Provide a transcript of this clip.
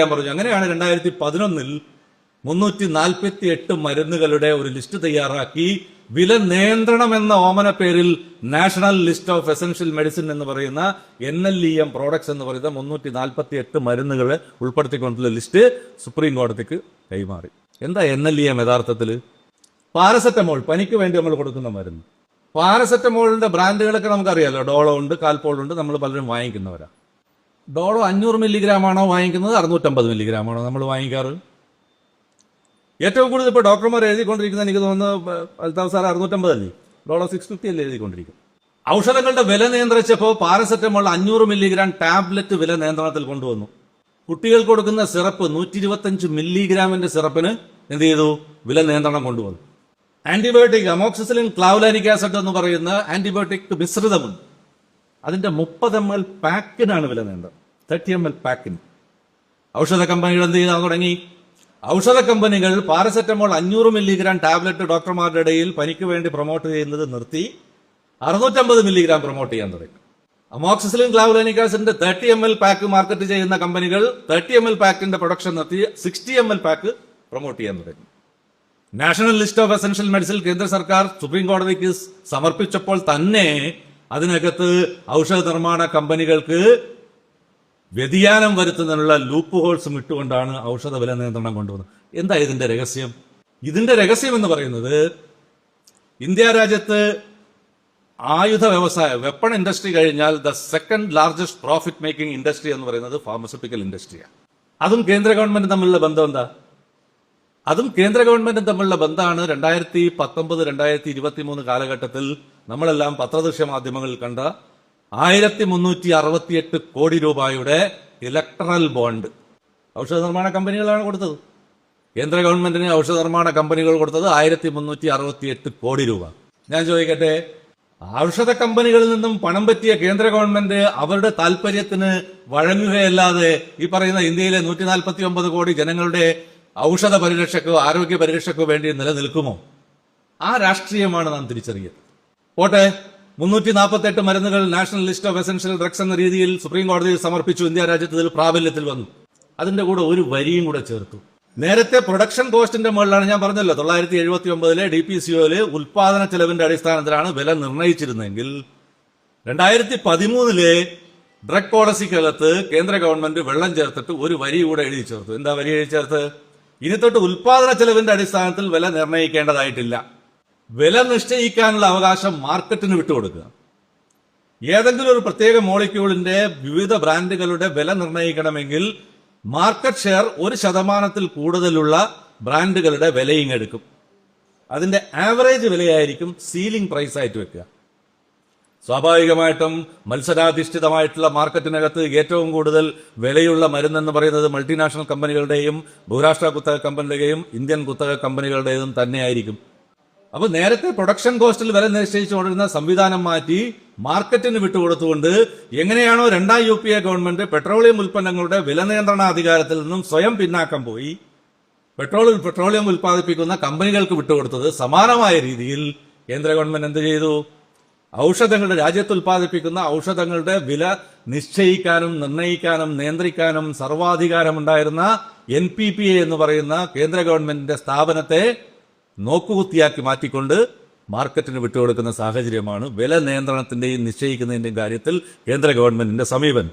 പറഞ്ഞു. അങ്ങനെയാണ് 2011 348 മരുന്നുകളുടെ ഒരു ലിസ്റ്റ് തയ്യാറാക്കി വില നിയന്ത്രണം എന്ന ഓമന പേരിൽ national list of essential medicine എന്ന് പറയുന്ന NLEM പ്രോഡക്ട്സ് എന്ന് പറയുന്ന 348 മരുന്നുകളെ ഉൾപ്പെടുത്തിക്കൊണ്ടുള്ള ലിസ്റ്റ് സുപ്രീം കോടതിക്ക് കൈമാറി. എന്താ NLEM യഥാർത്ഥത്തിൽ? പാരസെറ്റമോൾ, പനിക്ക് വേണ്ടി നമ്മൾ കൊടുക്കുന്ന മരുന്ന്. പാരസെറ്റമോളിന്റെ ബ്രാൻഡുകളൊക്കെ നമുക്കറിയാലോ. ഡോളോ ഉണ്ട്, കാൽപോൾ ഉണ്ട്, നമ്മൾ പലരും വാങ്ങിക്കുന്നവരാ. ഡോളോ 500 മില്ലിഗ്രാമാണോ വാങ്ങിക്കുന്നത്, 650 മില്ലിഗ്രാമാണോ നമ്മൾ വാങ്ങിക്കാറ്? ഏറ്റവും കൂടുതൽ ഇപ്പോൾ ഡോക്ടർമാർ എഴുതിക്കൊണ്ടിരിക്കുന്നത് എനിക്ക് തോന്നുന്നു അൽത്താഫ് സാർ 650 അല്ലേ, ഡോളോ 650 അല്ലേ എഴുതിക്കൊണ്ടിരിക്കും. ഔഷധങ്ങളുടെ വില നിയന്ത്രിച്ചപ്പോൾ പാരസെറ്റമോൾ 500 മില്ലിഗ്രാം ടാബ്ലറ്റ് വില നിയന്ത്രണത്തിൽ കൊണ്ടുവന്നു. കുട്ടികൾക്ക് കൊടുക്കുന്ന സിറപ്പ് 125 മില്ലിഗ്രാമിന്റെ സിറപ്പിന് എന്ത് ചെയ്തു? വില നിയന്ത്രണം കൊണ്ടുവന്നു. ആന്റിബയോട്ടിക് അമോക്സിസിലിൻ ക്ലാവുലാനിക് ആസിഡ് എന്ന് പറയുന്ന ആന്റിബയോട്ടിക് മിശ്രിതമുണ്ട്. അതിന്റെ 30 ml പാക്കിനാണ് വില നിയന്ത്രണം, 30 ml പാക്കിന്. ഔഷധ കമ്പനികൾ എന്ത് ചെയ്യാൻ തുടങ്ങി? ഔഷധ കമ്പനികൾ പാരസെറ്റമോൾ 500 മില്ലിഗ്രാം ടാബ്ലറ്റ് ഡോക്ടർമാരുടെ ഇടയിൽ പനിക്ക് വേണ്ടി പ്രൊമോട്ട് ചെയ്യുന്നത് നിർത്തി 650 മില്ലിഗ്രാം പ്രൊമോട്ട് ചെയ്യാൻ തുടങ്ങി. അമോക്സിസിലിൻ ക്ലാവുലാനിക് ആസിഡിന്റെ 30 ml പാക്ക് മാർക്കറ്റ് ചെയ്യുന്ന കമ്പനികൾ 30 ml പാക്കിന്റെ പ്രൊഡക്ഷൻ നിർത്തി 60 ml പാക്ക് പ്രൊമോട്ട് ചെയ്യാൻ തുടങ്ങി. National list of essential medicine കേന്ദ്ര സർക്കാർ സുപ്രീം കോടതിക്ക് സമർപ്പിച്ചപ്പോൾ തന്നെ അതിനകത്ത് ഔഷധ നിർമ്മാണ കമ്പനികൾക്ക് വ്യതിയാനം വരുത്തുന്നതിനുള്ള ലൂപ്പ് ഹോൾസും ഇട്ടുകൊണ്ടാണ് ഔഷധ വില നിയന്ത്രണം കൊണ്ടുവന്നത്. എന്താ ഇതിന്റെ രഹസ്യം? ഇതിന്റെ രഹസ്യം എന്ന് പറയുന്നത്, ഇന്ത്യ രാജ്യത്ത് ആയുധ വ്യവസായ വെപ്പൺ ഇൻഡസ്ട്രി കഴിഞ്ഞാൽ the second largest profit making industry എന്ന് പറയുന്നത് ഫാർമസ്യൂട്ടിക്കൽ ഇൻഡസ്ട്രിയാണ്. അതും കേന്ദ്ര ഗവൺമെന്റും തമ്മിലുള്ള ബന്ധം എന്താ? അതും കേന്ദ്ര ഗവൺമെന്റും തമ്മിലുള്ള ബന്ധമാണ് 2019-2023 കാലഘട്ടത്തിൽ നമ്മളെല്ലാം പത്രദൃശ്യ മാധ്യമങ്ങളിൽ കണ്ട 1368 കോടി രൂപയുടെ ഇലക്ട്രൽ ബോണ്ട് ഔഷധ നിർമ്മാണ കമ്പനികളാണ് കൊടുത്തത്. കേന്ദ്ര ഗവൺമെന്റിന് ഔഷധ നിർമ്മാണ കമ്പനികൾ കൊടുത്തത് 1368 കോടി രൂപ. ഞാൻ ചോദിക്കട്ടെ, ഔഷധ കമ്പനികളിൽ നിന്നും പണം പറ്റിയ കേന്ദ്ര ഗവൺമെന്റ് അവരുടെ താല്പര്യത്തിന് വഴങ്ങുകയല്ലാതെ ഈ പറയുന്ന ഇന്ത്യയിലെ 149 കോടി ജനങ്ങളുടെ ഔഷധ പരിരക്ഷക്കോ ആരോഗ്യ പരിരക്ഷക്കോ വേണ്ടി നിലനിൽക്കുമോ? ആ രാഷ്ട്രീയമാണ് നാം തിരിച്ചറിയുന്നത്. പോട്ടെ, 348 മരുന്നുകൾ national list of essential drugs എന്ന രീതിയിൽ സുപ്രീം കോടതിയിൽ സമർപ്പിച്ചു. ഇന്ത്യ രാജ്യത്ത് ഇതിൽ പ്രാബല്യത്തിൽ വന്നു. അതിന്റെ കൂടെ ഒരു വരിയും കൂടെ ചേർത്തു. നേരത്തെ പ്രൊഡക്ഷൻ കോസ്റ്റിന്റെ മുകളിലാണ്, ഞാൻ പറഞ്ഞല്ലോ, 979 DPCOയില് ഉൽപാദന ചെലവിന്റെ അടിസ്ഥാനത്തിലാണ് വില നിർണ്ണയിച്ചിരുന്നെങ്കിൽ 2013 ഡ്രഗ് പോളിസിക്കകത്ത് കേന്ദ്ര ഗവൺമെന്റ് വെള്ളം ചേർത്തിട്ട് ഒരു വരി കൂടെ എഴുതി ചേർത്തു. എന്താ വരി എഴുതി ചേർത്ത്? ഇനി തൊട്ട് ഉൽപാദന ചെലവിന്റെ അടിസ്ഥാനത്തിൽ വില നിർണ്ണയിക്കേണ്ടതായിട്ടില്ല. വില നിശ്ചയിക്കാനുള്ള അവകാശം മാർക്കറ്റിന് വിട്ടുകൊടുക്കുക. ഏതെങ്കിലും ഒരു പ്രത്യേക മോളിക്യൂളിന്റെ വിവിധ ബ്രാൻഡുകളുടെ വില നിർണ്ണയിക്കണമെങ്കിൽ മാർക്കറ്റ് ഷെയർ 1% കൂടുതലുള്ള ബ്രാൻഡുകളുടെ വിലയും എടുക്കും. അതിന്റെ ആവറേജ് വിലയായിരിക്കും സീലിംഗ് പ്രൈസ് ആയിട്ട് വെക്കുക. സ്വാഭാവികമായിട്ടും മത്സരാധിഷ്ഠിതമായിട്ടുള്ള മാർക്കറ്റിനകത്ത് ഏറ്റവും കൂടുതൽ വിലയുള്ള മരുന്നെന്ന് പറയുന്നത് മൾട്ടിനാഷണൽ കമ്പനികളുടെയും ബഹുരാഷ്ട്ര കുത്തക കമ്പനികളുടെയും ഇന്ത്യൻ കുത്തക കമ്പനികളുടേതും തന്നെയായിരിക്കും. അപ്പൊ നേരത്തെ പ്രൊഡക്ഷൻ കോസ്റ്റിൽ വില നിശ്ചയിച്ചുകൊണ്ടിരുന്ന സംവിധാനം മാറ്റി മാർക്കറ്റിന് വിട്ടുകൊടുത്തുകൊണ്ട് എങ്ങനെയാണോ 2ാം UPA ഗവൺമെന്റ് പെട്രോളിയം ഉൽപ്പന്നങ്ങളുടെ വില നിയന്ത്രണ അധികാരത്തിൽ നിന്നും സ്വയം പിന്നാക്കം പോയി പെട്രോളിയം ഉൽപ്പാദിപ്പിക്കുന്ന കമ്പനികൾക്ക് വിട്ടുകൊടുത്തത്, സമാനമായ രീതിയിൽ കേന്ദ്ര ഗവൺമെന്റ് എന്ത് ചെയ്തു? ഔഷധങ്ങളുടെ, രാജ്യത്ത് ഉൽപ്പാദിപ്പിക്കുന്ന ഔഷധങ്ങളുടെ വില നിശ്ചയിക്കാനും നിർണ്ണയിക്കാനും നിയന്ത്രിക്കാനും സർവാധികാരമുണ്ടായിരുന്ന NPPA എന്ന് പറയുന്ന കേന്ദ്ര ഗവൺമെന്റിന്റെ സ്ഥാപനത്തെ നോക്കുകുത്തിയാക്കി മാറ്റിക്കൊണ്ട് മാർക്കറ്റിന് വിട്ടുകൊടുക്കുന്ന സാഹചര്യമാണ് വില നിയന്ത്രണത്തിന്റെയും നിശ്ചയിക്കുന്നതിന്റെയും കാര്യത്തിൽ കേന്ദ്ര ഗവൺമെന്റിന്റെ സമീപനം.